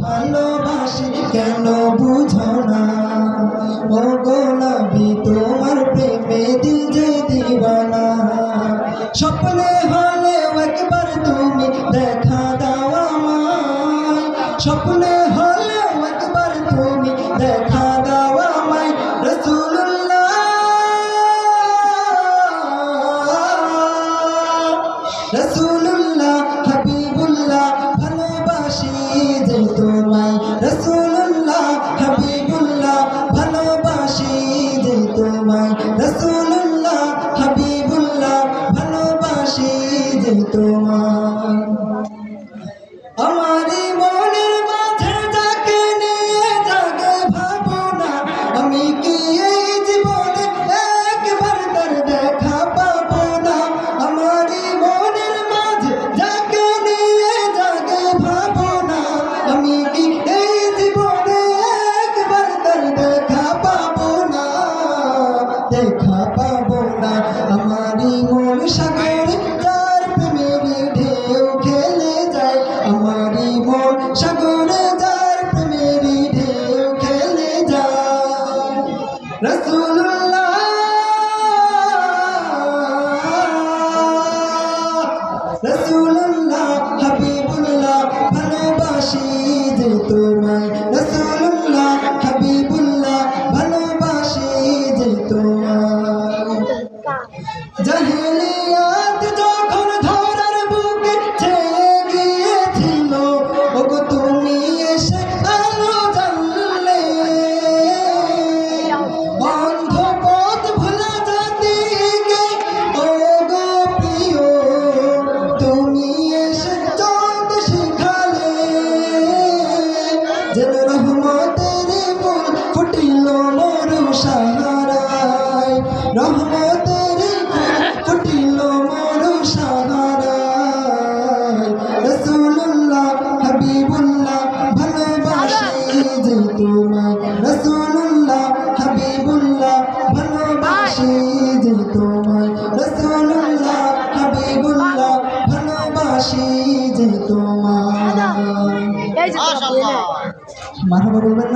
ভালোবাসি কেন বুঝো না ও গো নবী তোমার প্রেমে দিল যে দিওয়ানা স্বপ্নে হলেও একবার তুমি দেখা দাও আমায় স্বপ্নে হলেও একবার তুমি দেখা দাও আমায় রাসূলুল্লাহ রাসূলুল্লাহ হাবিবুল্লাহ ভালোবাসি যে তোমায় রাসূলুল্লাহ হাবিবুল্লাহ ভালোবাসি যে তোমায় রাসূলুল্লাহ হাবিবুল্লাহ ভালোবাসি যে তোমায় আমার মনের মাঝে যাকে নিয়ে জাগে ভাবনা আমি কি এই জীবনে একবার তার দেখা পাবো না আমার মনের মাঝে যাকে নিয়ে জাগে ভাবনা আমি কি এই জীবনে একবার তার দেখা পাবো না আমার মন সাগরে যার প্রেমের ঢেউ খেলে যায় আমার মন সাগরে যার প্রেমের ঢেউ খেলে যায় রাসূলুল্লাহ রাসূলুল্লাহ হাবিবুল্লাহ ভালোবাসি যে তোমায় রাসূলুল্লাহ হাবিবুল্লাহ ভালোবাসি যে তোমায় জাহেলিয়াত যখন ধরার বুকে ছেয়ে গিয়েছিল ওগো তুমি এসে আলো জ্বাললে অন্ধ পথ ভোলা জাতিকে ওগো প্রিয় তুমি এসে চলতে শিখালে যেন রহমতের ফুল ফুটিল মরু সাহারায় রহমতের ফুটিল মরু সাহারায় রাসূলুল্লাহ হাবিবুল্লাহ ভালোবাসি যে তোমায় রাসূলুল্লাহ হাবিবুল্লাহ ভালোবাসি যে তোমায় রাসূলুল্লাহ হাবিবুল্লাহ ভালোবাসি যে তোমায় মারহাবা বলবেন।